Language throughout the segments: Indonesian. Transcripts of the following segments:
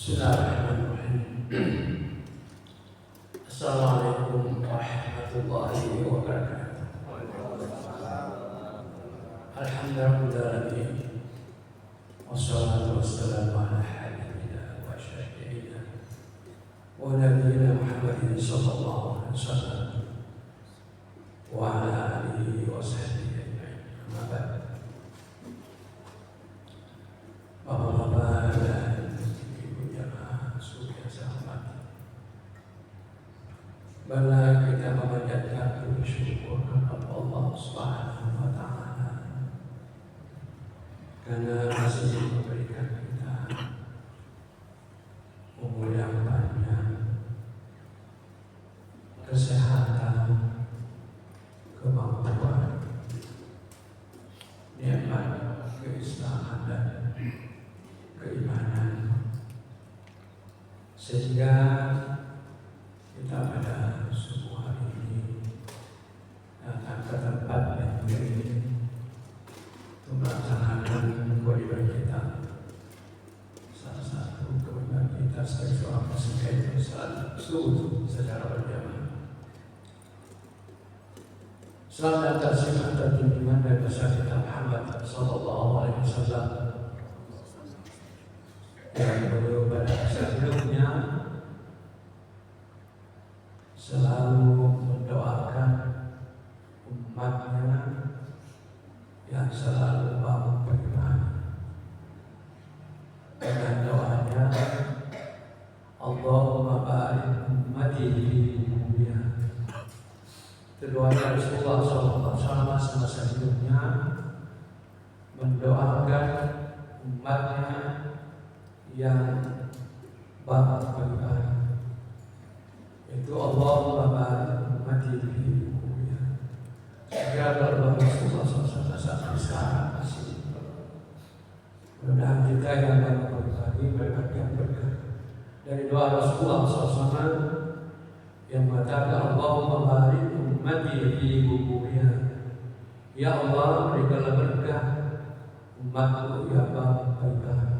Bismillahirrahmanirrahim. Assalamualaikum warahmatullahi wabarakatuh. Alhamdulillah, wassalatu wassalamu ala habibina wa syafi'ina wa nabiyina Muhammadin sallallahu alaihi wasallam wa ala alihi wa sahbihi ajma'in. Amma ba'd. Bapak-bapak dan ibu jamaah yang saya hormati, marilah kita memanjatkan puji syukur kepada Allah Subhanahu wa Ta'ala karena masih memberikan kita umur yang panjang, kesehatan, kemampuan, nikmat keislaman dan keimanan, sehingga kita pada subuh hari ini datang ke tempat yang ini untuk melaksanakan kewajiban kita. Salah satu kewajiban kita sebagai seorang muslim salat subuh secara berjamaah. Salam dan taslim atas junjungan dari besar kita Muhammad sallallahu alaihi wasallam yang beliau pada sebelumnya selalu mendoakan umatnya yang selalu bangun beriman dengan doanya, Allahumma barik ummati fi umuriha. Doanya Rasulullah SAW semasa hidupnya mendoakan umatnya yang bangun beriman, itu Allahumma barik ummati fi umuriha. Segala doa Rasulullah SAW sampai sekarang masih. Mudah-mudahan kita yang bangun beriman mendapatkan berkah dari doa Rasulullah SAW yang mengatakan Allahumma barik ummati fi umuriha. Ya Allah, berikanlah berkah umatku yang bangun beriman.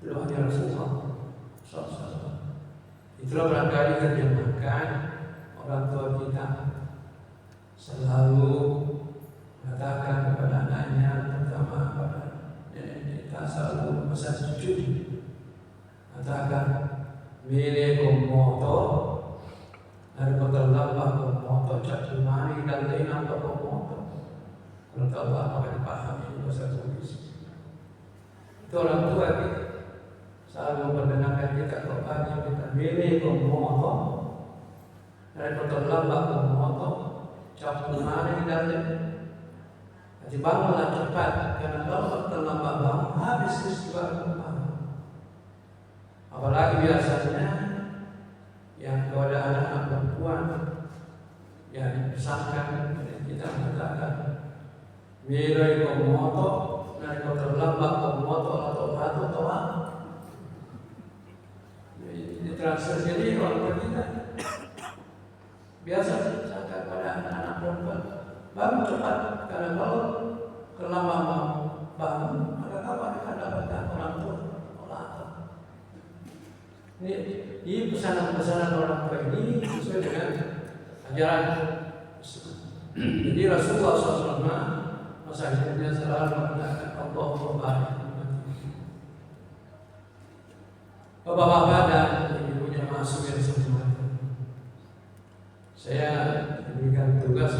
Doanya Rasulullah SAW. Itulah barangkali terjemahkan orang tua kita selalu mengatakan kepada anaknya, terutama pada nenek kita, selalu pesan cucu, katakan milik moto dari pekerjaan moto cak mari dan lain apa moto. Kalau tahu apa yang dipahami bahasa tulis. Itu orang tua kita selalu memperkenalkan kita kepada kita milik moto dari pekerjaan moto cak mari dan lain. Jadi bangunlah cepat, karena kalau terlambat bangun habis istighfar. Apalagi biasanya yang kepada anak-anak perempuan yang dipesankan kita mengatakan mirai komoto dari terlambat komoto atau toa. Ini transfer jadi orang kita biasa dipesankan pada anak-anak perempuan bangun cepat, karena kalau terlambat bangun maka kapan akan dapatkan orang tua. Ini pesanan-pesanan orang tua ini sesuai dengan ajaran. Jadi Rasulullah SAW masa hidupnya selalu mengatakan Allahumma barik ummati. Bapak-bapak dan ibu-ibunya masuk yang sempurna. Saya diberikan tugas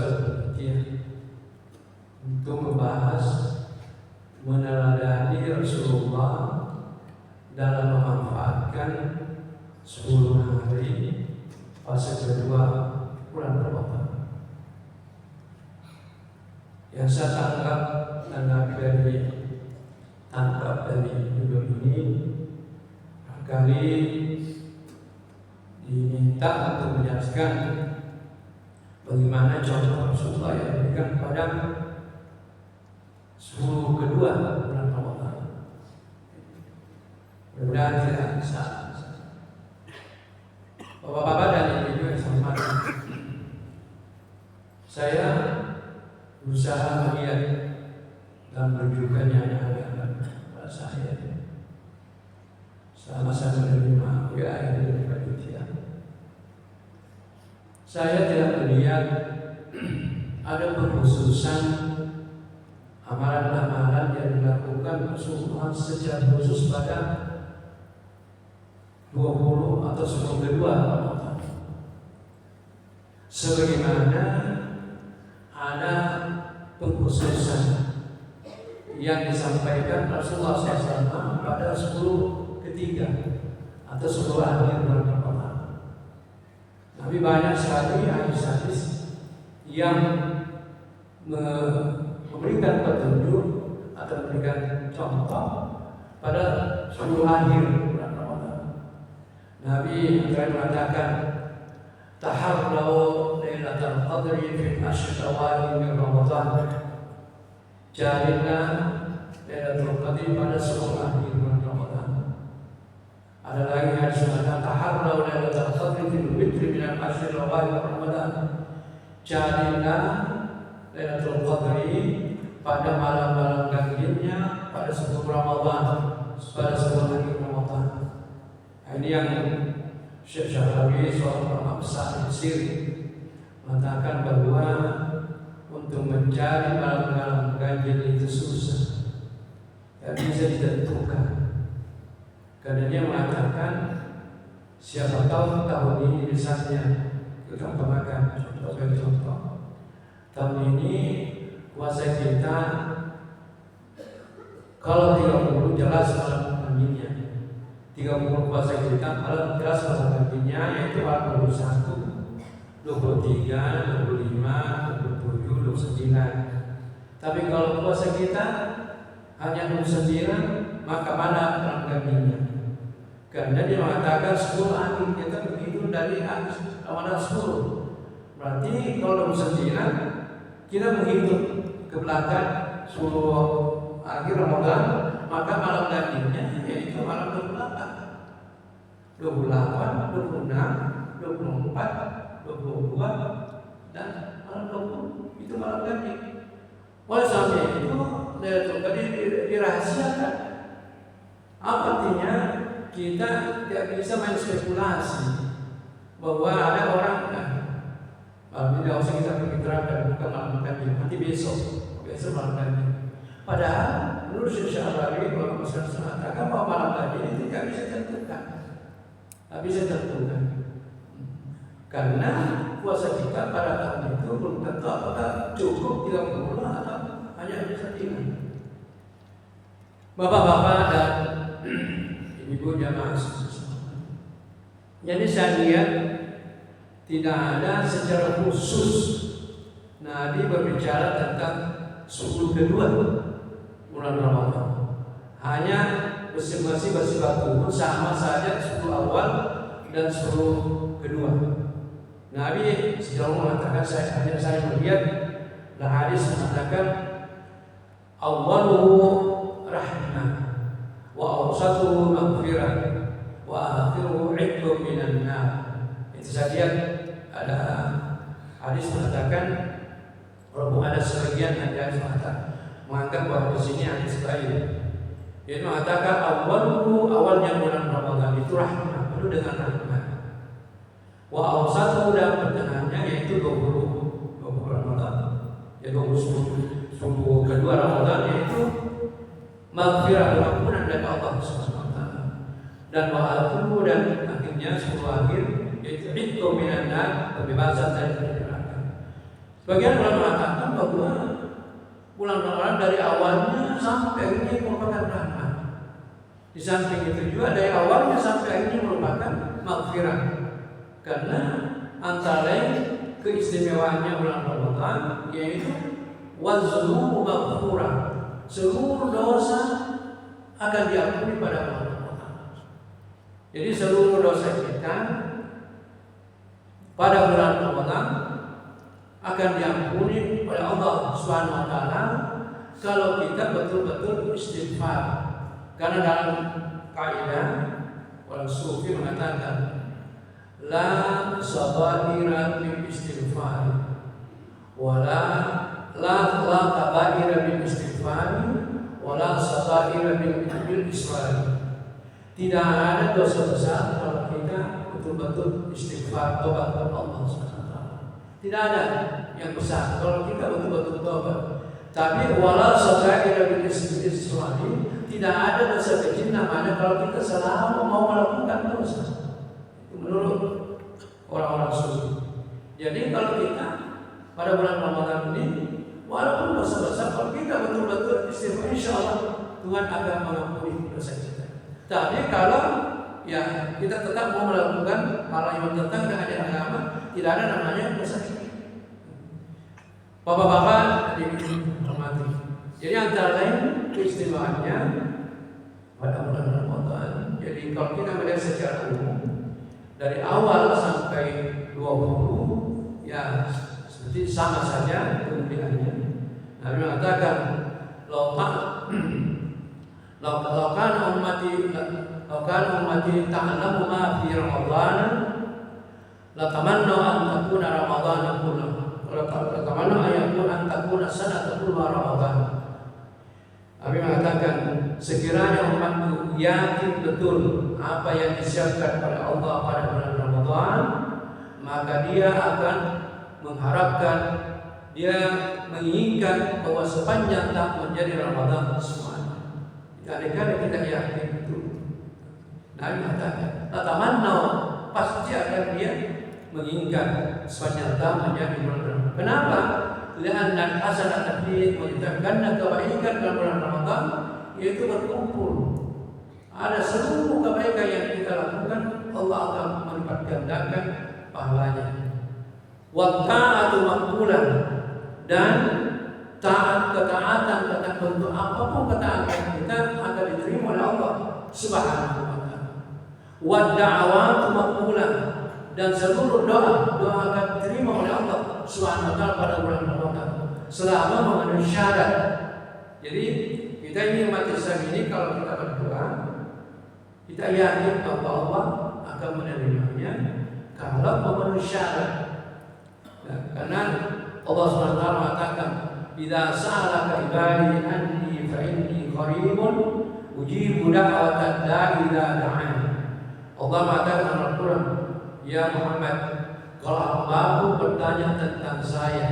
untuk membahas meneladani Rasulullah dalam memanfaatkan 10 hari fase kedua bulan Ramadan. Yang saya tangkap dari judul ini, kali diminta untuk menjelaskan bagaimana contoh Rasulullah yang diberikan kepada 10 kedua bulan Ramadan. Mudah-mudahan tidak salah. Bapak-bapak dan ibu-ibu yang saya hormati, saya berusaha melihat dan menunjukkannya kepada saya sama-sama menerima WA dari panitia. Saya tidak melihat ada pengkhususan amalan-amalan yang dilakukan Rasulullah secara khusus pada 20 atau 10 kedua Ramadan. Sebagaimana ada pengkhususan yang disampaikan Rasulullah SAW pada 10 ketiga atau 10 akhir bulan Ramadan. Nabi banyak sekali hadis-hadis yang memberikan petunjuk atau memberikan contoh pada 10 akhir bulan Ramadan. Nabi mengatakan, "Taharraw lailatul qadri fi ashr awal min Ramadan." Carilah Lailatul Qadri pada 10 akhir bulan Ramadan. Ada lagi hadis mengatakan, "Taharraw Lailatul Qadri fil witri min al-ashr awal min Ramadan." Carilah Lailatul Qadri pada malam-malam ganjilnya pada 10 Ramadan, pada 10 akhir Ramadan. Ini yang Syekh Syahrawi, seorang ulama besar Mesir, mengatakan bahwa untuk mencari malam-malam ganjil itu susah, tidak bisa ditentukan. Karena dia mengatakan, siapa tahu tahun ini misalnya kita makan contoh, tahun ini puasa kita kalau 30 jelas malam ganjilnya, 30 puasa kita kalau jelas malam ganjilnya, yaitu 41, 23, 25, 27, 29. Tapi kalau puasa kita hanya 29, maka mana malam ganjilnya? Karena dia mengatakan 10 akhir kita begitu dari Ramadan 10. Berarti kalau 29 kita menghitung ke belakang 10 akhir Ramadan, maka malam ganjilnya yaitu malam 28, 26, 24, 22 dan malam 20 itu malam ganjil. Oleh sebab itu Lailatul Qadri dirahasiakan. Apa artinya? Kita tidak bisa main spekulasi bahwa ada orang tidak usah kita berbicara bukan malam ganjil, nanti besok malam ganjil. Padahal menurut Syekh Syahrawi ulama besar mengatakan bahwa malam ganjil itu tidak bisa ditentukan, tidak bisa ditentukan. Karena puasa kita pada tahun itu belum tentu apakah cukup 30 atau hanya bisa 1. Bapak-bapak dan ibu jamaah sekalian. Jadi saya lihat tidak ada secara khusus Nabi berbicara tentang 10 kedua bulan Ramadan. Hanya masing-masing bersifat umum, sama saja 10 awal dan 10 kedua. Nabi sejauh mengatakan saya melihat dan hadis mengatakan awwaluhu rahmah wa awsatuhu maghfirah wa akhiruhu 'idqun minan nar. Itu saya lihat ada hadis mengatakan walaupun ada sebagian hadis mengatakan bahwa di sini hadis lain. Dia mengatakan awalnya bulan Ramadan itu rahmah, penuh dengan rahmat. Wa awsatuhu dan pertengahannya yaitu 20 Ramadan. Ya 20 kedua Ramadan yaitu maghfirah, pengampunan dari Allah Subhanahu wa taala. Dan wa akhiruhu dan akhirnya 10 akhir yaitu 'idqun minan nar, kebebasan dari neraka. Sebagian ulama mengatakan bahwa bulan Ramadan dari awalnya sampai akhirnya merupakan rahmat. Di samping itu juga dari awalnya sampai akhirnya merupakan maghfirah. Karena antara lain keistimewaannya bulan Ramadan yaitu waznubu maghfurah, seluruh dosa akan diampuni pada bulan Ramadan. Jadi seluruh dosa kita pada bulan Ramadan akan diampuni oleh Allah Subhanahu wa taala kalau kita betul-betul istighfar. Karena dalam kaidah orang sufi mengatakan la sabaira bil istighfar wala la kabaira bil istighfar wala sabaira bil israr. Tidak ada dosa besar kalau kita betul-betul istighfar tobat kepada Allah SWT. Tidak ada yang besar kalau kita betul-betul tobat. Tapi walau sagaira bil istighfar, tidak ada dosa kecil namanya kalau kita selalu mau melakukan dosa. Itu menurut orang-orang suci. Jadi kalau kita pada bulan Ramadan ini, walaupun dosa besar, kalau kita betul-betul istighfar, insya Allah Tuhan akan mengampuni dosa kita. Tapi kalau ya kita tetap mau melakukan hal yang bertentangan dengan ajaran agama, tidak ada namanya dosa. Bapak-bapak dihormati. Jadi antara lain keistimewaannya pada bulan Ramadan. Jadi kalau kita melihat secara umum dari awal sampai 20 ya seperti sama saja kemudiannya. Nabi mengatakan Laukan ummati ta'lamu ma fi Ramadan la tamanna an takuna Ramadan kullahu wa la tamanna an yakuna an takuna sanata kullu Ramadan. Nabi mengatakan sekiranya umatku yakin betul apa yang disiapkan oleh Allah pada bulan Ramadan, maka dia akan mengharapkan, dia menginginkan bahwa sepanjang tahun menjadi Ramadan semuanya. Kadang-kadang kita yakin itu. Nabi mengatakan, "Tatamanna," pasti akan dia menginginkan sepanjang tahun menjadi bulan Ramadan. Kenapa? Lianna hasanat fi karena kebaikan dalam bulan Ramadan yaitu berkumpul. Ada seluruh kebaikan yang kita lakukan, Allah akan melipat gandakan pahalanya. Wa ta'atu maqbulan, dan ketaatan bentuk apapun ketaatan kita akan diterima oleh Allah Subhanahu wa taala. Wa da'awatu maqbulan, dan seluruh doa akan diterima oleh Allah Subhanahu wa taala pada bulan Ramadan selama memenuhi syarat. Jadi kita ini umat Islam ini kalau kita berdoa, kita yakin bahwa Allah akan menerimanya kalau memenuhi syarat. Nah, karena Allah SWT mengatakan, "Idza sa'alaka ibadi anni fa inni qaribun ujibu da'watad da'i idza da'an." Allah mengatakan dalam Al-Qur'an, "Ya Muhammad, kalau hambaku bertanya tentang saya,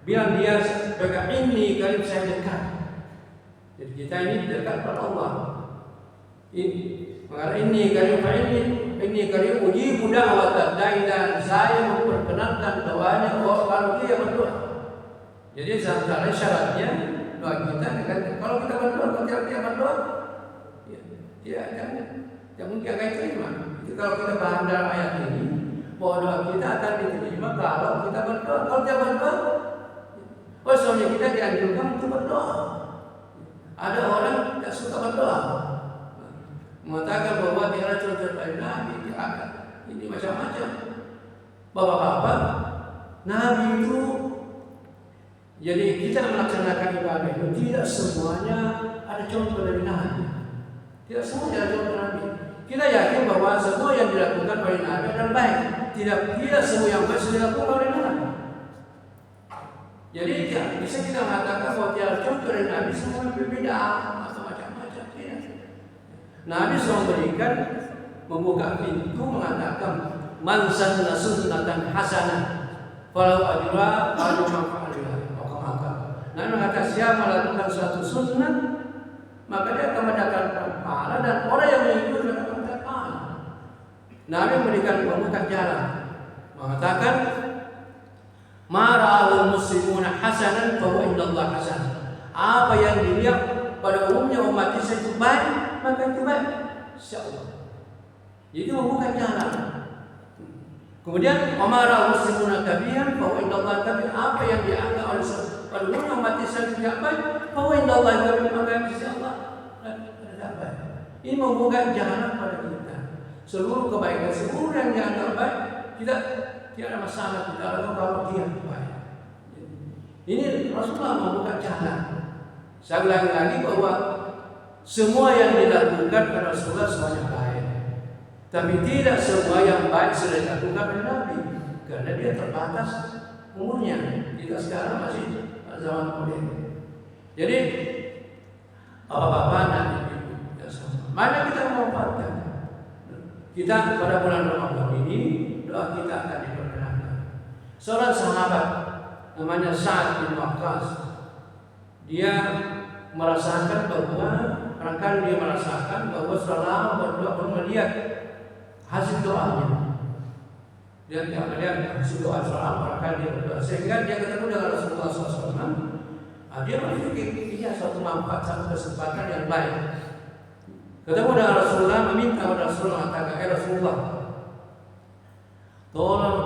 bilang dia sebagai ini karib, saya dekat." Jadi kita ini dekat pada Allah. Ini karib, ini karib uji budak awat dan saya memperkenankan doanya kalau dia berdoa. Jadi antara syaratnya doa kita dengan kalau kita berdoa, kalau dia berdoa, dia mungkin akan terima. Jadi kalau kita paham dalam ayat ini, bahwa doa kita akan diterima kalau kita berdoa. Kalau dia berdoa, soalnya kita dianjurkan untuk berdoa. Ada orang tidak suka berdoa, mengatakan bahwa dia adalah contoh dari Nabi, ini macam-macam. Bapak-bapak, Nabi itu, jadi kita melaksanakan ibadah itu tidak semuanya ada contoh dari Nabi. Tidak semuanya ada contoh Nabi. Kita yakin bahwa semua yang dilakukan oleh Nabi adalah baik. Tidak semua yang baik sudah dilakukan oleh Nabi. Jadi bisa kita mengatakan bahwa tiada contoh dari Nabi semua berbeda atau macam-macam. Tidak. Nabi SAW memberikan, membuka pintu mengatakan, "Man sanna sunnatan hasanah falahu ajruha wa ajru man fa'alaha." Nabi mengatakan siapa melakukan suatu sunnah maka dia akan mendapatkan pahala, dan orang yang mengikuti akan mendapatkan pahala. Nabi memberikan membuka jalan, mengatakan, "Mara'al muslimuna hasanan fa huwa indallah hasan." Apa yang dilihat pada umumnya umat Islam itu baik, maka itu baik insyaallah. Jadi membuka jalan. Kemudian mara'al muslimuna kabiran fa huwa indallah kabir. Apa yang dianggap oleh pada umumnya umat Islam tidak baik, fa huwa indallah kabir, maka insyaallah tidak baik. Ini membuka jalan pada kita. Seluruh kebaikan, seluruh yang dianggap baik, kita tidak ada masalah kita lakukan kalau dia baik. Ini Rasulullah membuka jalan. Saya ulangi lagi bahwa semua yang dilakukan oleh Rasulullah semuanya baik, tapi tidak semua yang baik sudah dilakukan oleh Nabi, karena dia terbatas umurnya. Kita sekarang masih zaman modern. Jadi bapak-bapak dan ibu-ibu. Mana kita memanfaatkan? Kita pada bulan Ramadan ini doa kita akan diperkenankan. Seorang sahabat namanya Sa'ad bin Waqqas, dia merasakan bahwa selama berdoa belum melihat hasil doanya. Dia tidak melihat hasil doa selama barangkali dia berdoa, sehingga dia ketemu dengan Rasulullah SAW. Dia memiliki ini suatu manfaat, satu kesempatan yang baik. Ketemu dengan Rasulullah, meminta kepada Rasulullah, mengatakan, Rasulullah, tolong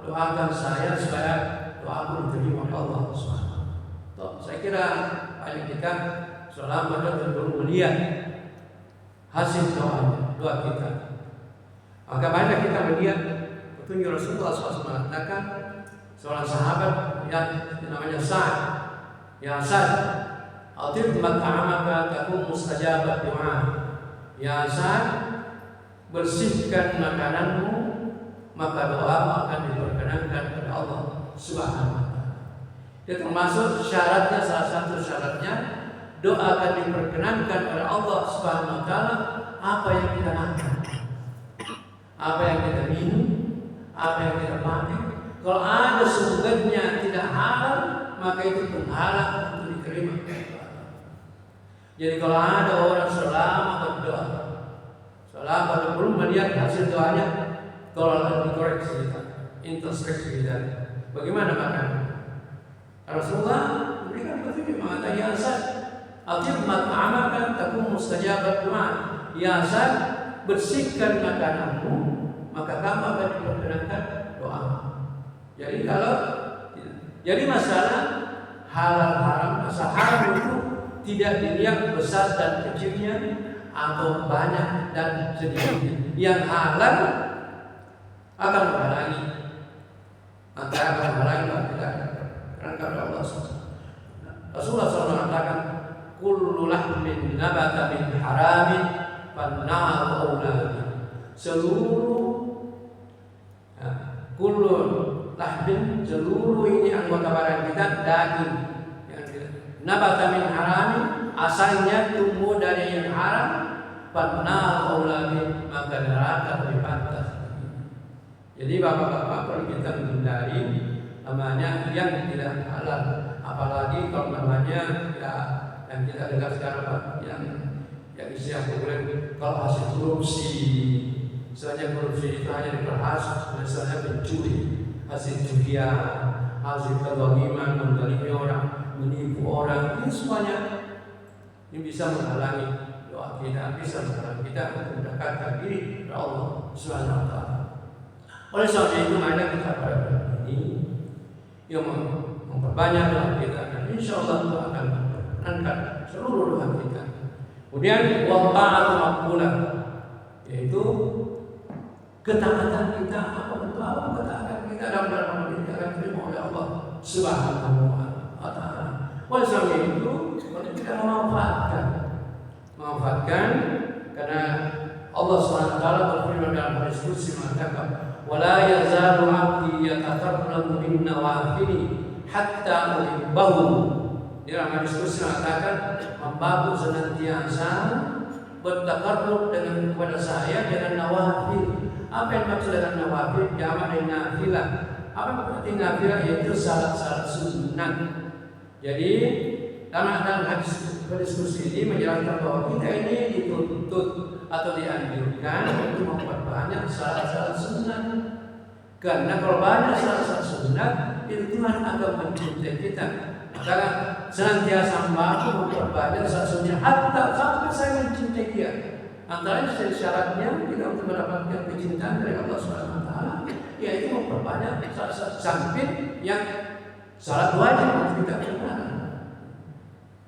doakan saya supaya doaku diterima oleh Allah SWT. Saya kira banyak kita selama berdoa belum melihat hasil doa kita. Maka banyak kita melihat petunjuk Rasulullah SAW mengatakan seorang sahabat yang namanya Sa'ad, ya Sa'ad, atib mat'amaka takun mustajabat doa. Ya Sa'ad, bersihkan makananmu, maka doa akan diperkenankan oleh Allah Subhanahu wa taala. Itu termasuk syaratnya, salah satu syaratnya doa akan diperkenankan oleh Allah Subhanahu wa taala apa yang kita makan, apa yang kita minum, apa yang kita pakai. Kalau ada sumbernya tidak halal, maka itu penghalang untuk diterima. Jadi kalau ada orang selama berdoa, selama belum melihat hasil doanya, tolong dikoreksi kita, introspeksi kita. Bagaimana makan? Rasulullah memberikan petunjuk mengatakan, ya Sa'ad, atib mat'amaka takun mustajabat doa. Ya Sa'ad, bersihkan makananmu, maka kamu akan diperkenankan doa. Jadi masalah halal haram, masalah haram itu tidak dilihat besar dan kecilnya atau banyak dan sedikitnya. Yang halal akan menghalangi, maka akan menghalangi kita kerana Allah SWT. Rasulullah SAW mengatakan, kullu lahmin nabata min haramin fannaru awladi. Kullu lahmin, seluruh ini anggota badan kita, daging nabata min haramin, asalnya tumbuh dari yang haram, fannaru awladi, maka neraka lebih pantas. Jadi bapak-bapak perlu kita menghindari namanya yang tidak halal, apalagi kalau namanya ya, yang kita dengar sekarang yang istilah populer kalau hasil korupsi. Misalnya korupsi itu hanya diperhas, misalnya pencuri, hasil curian, hasil kezaliman, menzalimi orang, menipu orang, ini semuanya ini bisa menghalangi doa kita, bisa menghalangi kita untuk mendekatkan diri kepada Allah Subhanahu wa taala. Oleh sebab itu mari kita pada bulan ini yang memperbanyak doa kita, dan insyaallah Allah akan mengangkat seluruh doa kita. Kemudian wa ta'atu maqbulah, yaitu ketaatan kita, apa ketaatan kita dalam ini akan diterima oleh Allah Subhanahu wa taala. Oleh sebab itu kita memanfaatkan karena Allah Subhanahu wa taala berfirman dalam hadis qudsi mengatakan, wala yazalu 'abdi yataqarrabu bin nawafili hatta uhibbahu. Dalam hadis qudsi mengatakan, hambaku senantiasa bertakarrub dengan kepada saya dengan nawafil. Apa yang maksud dengan nawafil? Jamak dari nafilah. Apa berarti nafilah? Yaitu salat-salat sunat. Jadi dalam hadis qudsi ini menjelaskan bahwa kita ini dituntut atau dianjurkan untuk memperbanyak salat-salat sunat. Karena kalau banyak salat-salat sunat, itu Tuhan akan mencintai kita. Maka senantiasa mampu memperbanyak salat sunat hatta sampai saya mencintai dia. Antara syaratnya kita untuk mendapatkan kecintaan dari Allah Subhanahu wa taala, yaitu memperbanyak salat samping yang salat wajib yang kita kerjakan.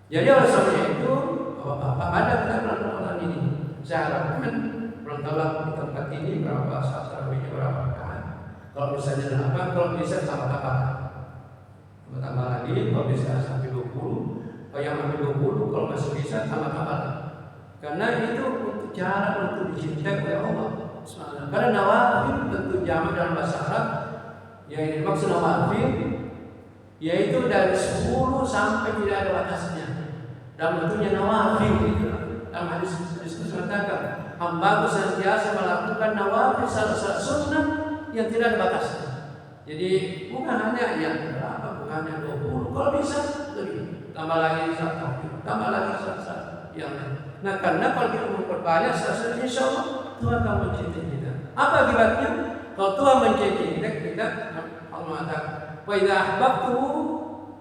Jadi oleh sebab itu, Bapak ada kita bulan ini. Saya harapkan bertolak di tempat ini berapa saat tarawihnya berapa rakaat. Kalau misalnya apa, kalau bisa tambah-tambah lagi, kalau bisa sampai 20, kalau yang sampai 20, kalau masih bisa tambah-tambah. Karena itu untuk cara untuk dicintai oleh Allah. Karena nawafil tentu jamak dalam bahasa Arab, yang dimaksud nawafil yaitu dari 10 sampai tidak ada batasnya. dalam bentuknya nawafil gitu. Dalam hadis mengatakan hamba senantiasa melakukan nawafil salat sunnah yang tidak ada batasnya. Jadi bukan hanya yang berapa, bukan hanya 20, kalau bisa lebih, tambah lagi satu, tambah lagi satu yang lain. Nah karena kalau kita memperbanyak salat, insya Allah Tuhan akan mencintai kita. Apa akibatnya? Kalau Tuhan mencintai kita Allah mengatakan, wa idza ahbabtuhu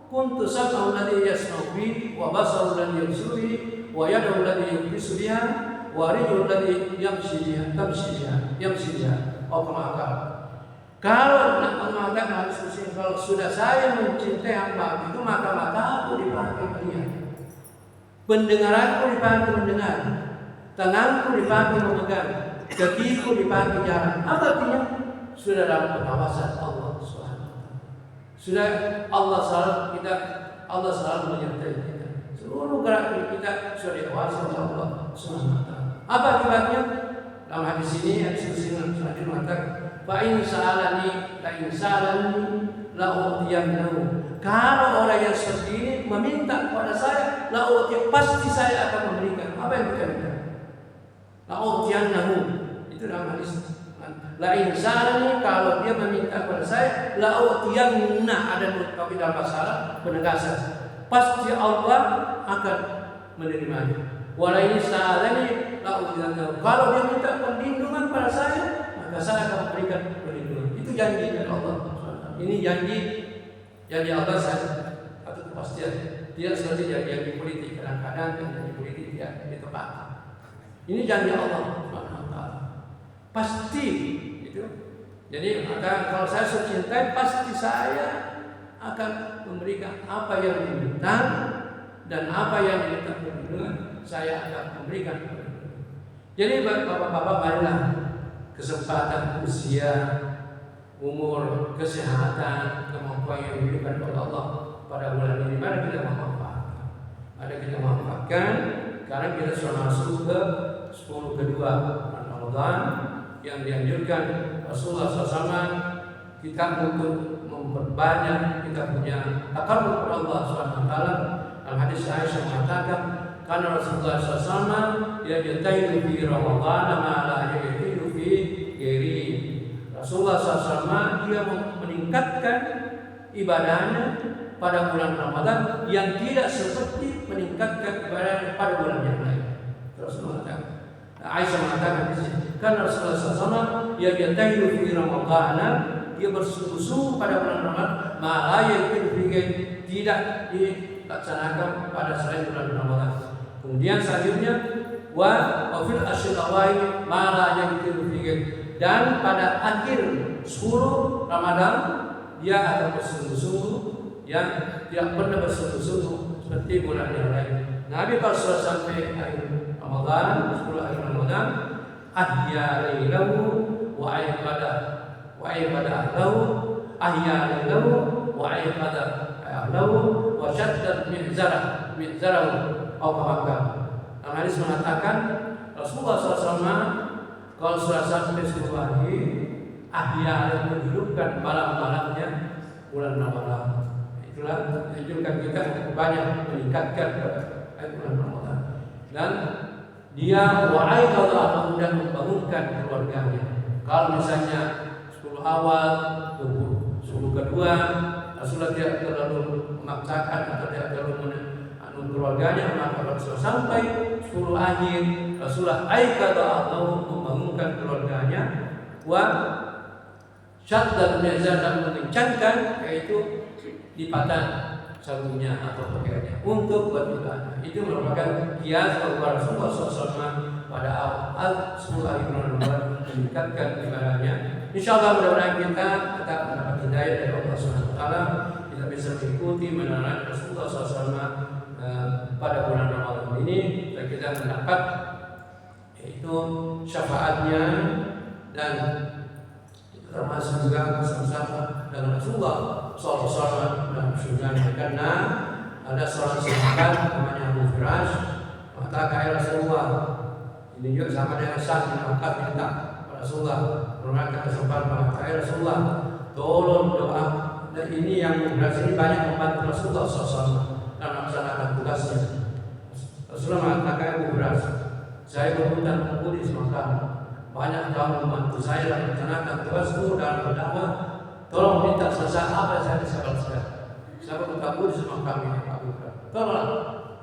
kuntu sam'ahu alladhi yasma'u bihi wa basaru alladhi yabsuru bihi wa yadahu alladhi yabtisu biha wa rijluhu alladhi yamshi biha. Oh kemaka. Kalau Allah mengatakan hadis Qudsi, kalau sudah saya mencintai hamba itu maka mataku dipakai melihat, pendengaranku dipakai mendengar, tanganku dipakai memegang, kakiku dipakai jalan. Apa artinya? Sudah dalam pengawasan Allah Subhanahu wa taala. Sudah Allah selalu menyertai kita. Seluruh gerak kita sudah diawasi oleh Allah Subhanahu wa taala. Apa akibatnya? Dalam hadis ini hadis Qudsi selanjutnya mengatakan, fa in sa'alani la utiyannahu. Kalau orang yang seperti ini meminta kepada saya, la utiyannahu, pasti saya akan memberikan. Apa yang kita minta? La utiyannahu. Itu dalam hadis. La in sa'alani, kalau dia meminta kepada saya, la utiyanna, ada tapi dalam bahasa Arab penegasan. Pasti Allah akan menerimanya. Wala in sa'alani la utiyannahu. Kalau dia minta perlindungan pada saya, maka saya akan memberikan perlindungan. Itu janji dari Allah. Ini janji Allah saja atau kepastian. Tidak seperti janji politik. Kadang-kadang janji politik tidak ditepati. Ini janji Allah. Pasti itu. Jadi maka kalau saya cintai, pasti saya akan memberikan apa yang diminta dan apa yang diminta perlindungan, saya akan memberikan perlindungan. Jadi bapak-bapak, marilah kesempatan usia, umur, kesehatan, kemampuan yang diberikan oleh Allah pada bulan ini, mari kita memanfaatkan. Ada kita manfaatkan karena kita sudah masuk ke 10 kedua bulan Ramadan yang dianjurkan Rasulullah SAW kita untuk memperbanyak kita punya takarrub kepada Allah SWT. Dalam hadis Aisyah mengatakan, karena Rasulullah SAW yajtahidu fi Ramadan ma la yajtahidu fi ghairi. Rasulullah SAW dia meningkatkan ibadahnya pada bulan Ramadan yang tidak seperti meningkatkan ibadah pada bulan yang lain. Rasulullah mengatakan, Aisyah mengatakan di sini, karena Rasulullah SAW yajtahidu fi Ramadan, dia bersungguh-sungguh pada bulan Ramadan, ma la yajtahidu fi ghairi, tidak dilaksanakan pada selain bulan Ramadan. Kemudian selanjutnya wa fil ashhuril awail ma la yajtahidu fi ghairi, dan pada akhir 10 Ramadan dia akan bersungguh-sungguh yang tidak pernah bersungguh-sungguh seperti bulan yang lain. Nabi kalau sudah sampai akhir Ramadan, 10 akhir Ramadan, ahya lailahu wa ibadah lahu, ahya lailahu wa ibadah lahu wa syaddat mi'zarahu atau kama. Hadis mengatakan Rasulullah SAW kalau sudah sampai 10 hari, ahya menghidupkan malam-malamnya bulan Ramadan. Itulah menunjukkan kita banyak meningkatkan bulan Ramadan. Dan dia wa'aiqadha dan membangunkan keluarganya. Kalau misalnya 10 awal, 10 kedua, Rasulullah tidak terlalu memaksakan atau tidak terlalu keluarganya, maka kalau sudah sampai 10 akhir, Rasulullah aikadha membangunkan keluarganya, wa syaddat mi'zar dan mengencangkan, yaitu lipatan sarungnya atau pakaiannya untuk beribadah. Itu merupakan kias bahwa Rasulullah SAW pada awal 10 hari bulan Ramadan meningkatkan ibadahnya. Insyaallah mudah-mudahan kita tetap mendapat hidayah dari Allah SWT. Kita bisa mengikuti menerapkan Rasulullah SAW pada bulan Ramadan ini, dan kita mendapat yaitu syafaatnya, dan termasuk juga bersama dengan Rasulullah SAW dalam surganya. Karena ada seorang sahabat namanya Abu Firash, maka Rasulullah ini juga sama dengan Sa'd bin Mu'adz minta Rasulullah memberikan kesempatan, maka Rasulullah tolong doa. Dan ini yang berhasil banyak membantu Rasulullah SAW dalam melaksanakan tugasnya. Rasulullah mengatakan Abu Hurairah, saya berhutang budi sama kamu. Banyak kamu membantu saya dalam melaksanakan tugasku dalam berdakwah. Tolong minta selesai apa yang saya bisa balaskan. Saya berhutang budi sama kami, Abu Hurairah. Tolong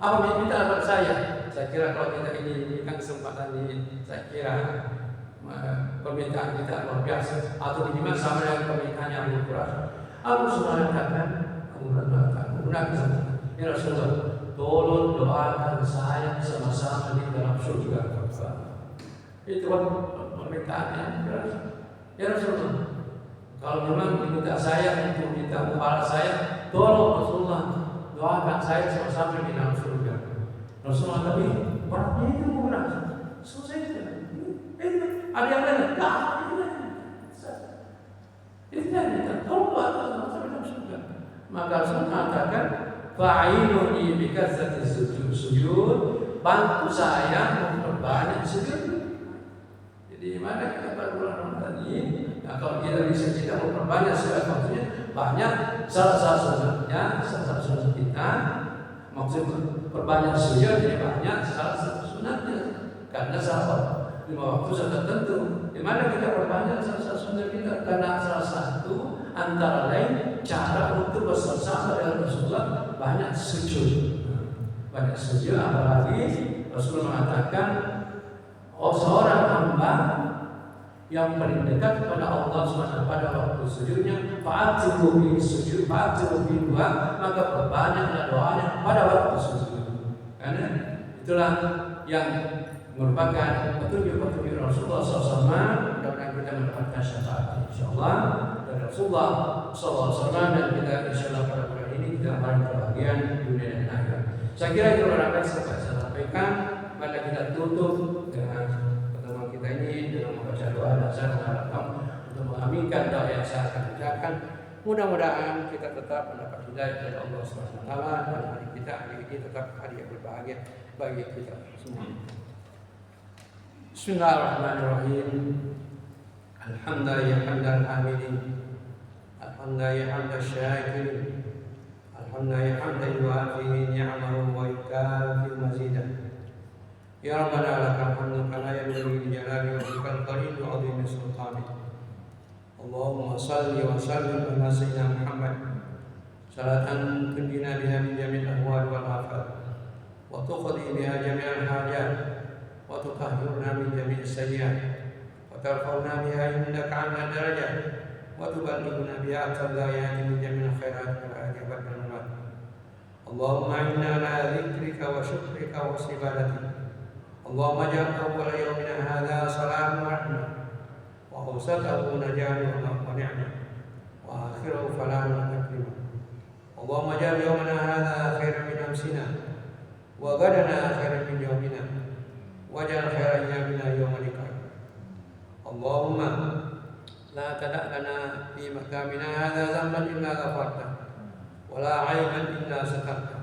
apa yang minta kepada saya. Saya kira kalau kita ini berikan kesempatan ini, saya kira permintaan kita luar biasa. Atau minimal sama dengan permintaannya Abu Hurairah. Abu Hurairah mengatakan, ya Rasulullah, tolong doakan saya sama-sama di dalam surga. Itu kan permintaannya. Ya Rasulullah, kalau memang diminta saya untuk minta mubarak saya, tolong Rasulullah doakan saya sama-sama di dalam surga. Rasulullah tapi beratnya itu berat. Selesai saja. Ada yang lain? Itu tolong doakan sama-sama di dalam surga. Maka Rasulullah mengatakan, fa'inuni bikatsati sujud, bantu saya memperbanyak sujud. Jadi mana kita pada bulan Ramadan ini, nah kalau kita bisa kita memperbanyak sujud, maksudnya banyak salah satu sunat kita, maksud perbanyak sujud jadi banyak salah satu sunatnya, karena sahabat 5 waktu sudah tertentu. Di mana kita perbanyak salah satu sunat kita, karena salah satu antara lain cara untuk bersama dengan Rasulullah banyak sujud. Banyak sujud, apalagi Rasulullah mengatakan, seorang hamba yang paling dekat kepada Allah SWT pada waktu sujudnya, fa'atiru bi sujud, fa'atiru bi doa, maka perbanyaklah doanya pada waktu sujud. Karena itulah yang merupakan petunjuk-petunjuk Rasulullah SAW. Mudah-mudahan kita mendapatkan syafaat insyaallah dari Rasulullah SAW, dan kita insyaallah pada bulan ini kita akan berbahagia dunia dan akhirat. Saya kira itu barangkali sampai saya sampaikan. Mari kita tutup dengan pertemuan kita ini dengan membaca doa, dan saya mengharapkan untuk mengaminkan doa yang saya akan ucapkan. Mudah-mudahan kita tetap mendapat hidayah dari Allah SWT, dan hari kita hari ini tetap hari yang berbahagia bagi kita semua. Bismillahirrahmanirrahim. Alhamdulillah hamdal hamidin, alhamdulillah hamdal syakirin, alhamdulillah hamdan yuafi ni'amahu wa yukafi mazidah. Ya Rabbana lakal hamdu kama yanbaghi li jalali wajhikal karim wa 'azimi sultanik. Allahumma salli wa sallim ala sayyidina Muhammad salatan tunjina biha min jami'il ahwal wal afat, wa tuqdi biha jami'al hajat, wa tutahhiruna min jami'is sayyi'at, wa tarfa'una biha indaka 'ala darajat, wa tuballighuna biha aqsal min jami'il khairat wal ajibat wal mamat. Allahumma inna ala dzikrika wa syukrika wa ibadatika. Allahumma ja'al awwala yawmina hadha salamun wa rahmah, wa awsatahu najatan wa ni'mah, wa akhirahu falahan wa takrimah. Allahumma ja'al yawmana hadha khairan min amsina, wa ghadana khairan min yawmina, wa ja'al khairan yawmina yawma liqa'ik. Allahumma la tada' lana fi makamina hadha dhanban illa ghafarta, wa la 'aiban illa satarta,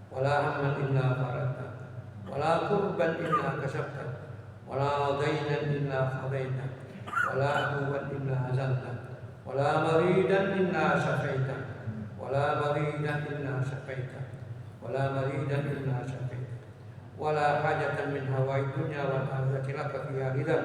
wa la hamman illa faradta, wala kurban illa kasyafta, wala daynan illa qadaita, wala aduwan illa azalta, wala maridan illa syafaita, wala maridan illa syafaita, wala maridan illa syafaita, wala hajatan min hawaid dunya wal akhirati laka fiha ridan,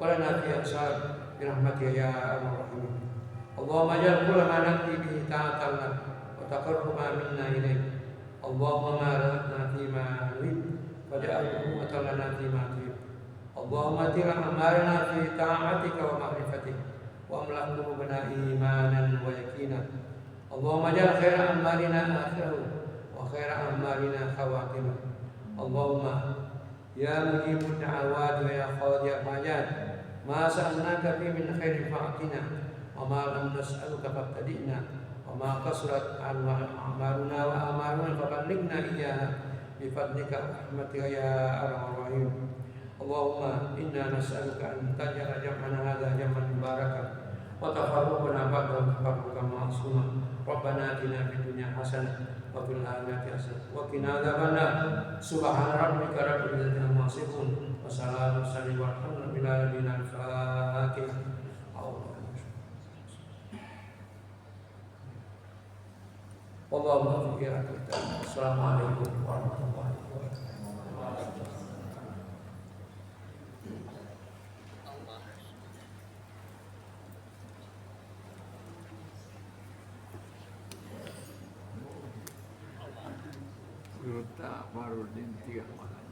wala nafi'a sa'ad birahmatika ya arhamar rahimin. Allahumma ja'al kulla ma naqdi bihi ta'atan lak wa taqarruba minna ilaik. Allahumma ma razaqna fima nurid waj'alhu atalana fima tuhib. Allahumma tira amalna fi ta'atika wa ma'rifatik, wa amlah qulubana imanan wa yaqinan. Allahumma ja'al khaira amalina akhirahu wa khaira amalina khawatimah. Allahumma ya mujibud da'awat wa ya qadiyal hajat, ma sa'alnaka fi min khairin fa'atina, wa ma lam nas'aluka fabtadi'na, wa ma qasrat a'maluna wa amaluna faballighna iyyaha bifadlika wa rahmatika ya arhamar rahim. Allahumma inna nas'aluka an taj'ala jam'ana hadha jam'an mubarakan wa tafarruqana ba'dahu tafarruqan ma'suma. Rabbana atina fid dunya hasanah wa fil akhirati hasanah wa qina adzabannar. Subhana rabbika rabbil izzati amma yasifun wa salamun alal mursalin walhamdulillahi rabbil alamin. Wallahu a'lam bishawab. Assalamualaikum warahmatullahi wabarakatuh. Duta Farudin 3 malam.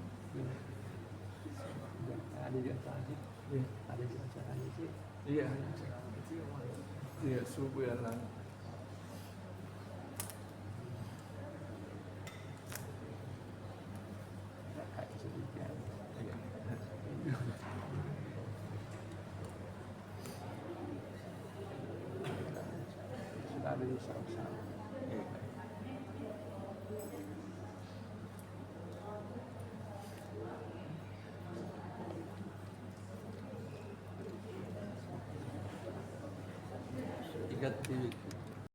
Ada di atas. Iya. Ada di acara itu. Iya, 3 malam. Iya, subuh yang lalu. Kayak sedikit. Iya. Sudah ada di sama-sama. Iya. Ikat di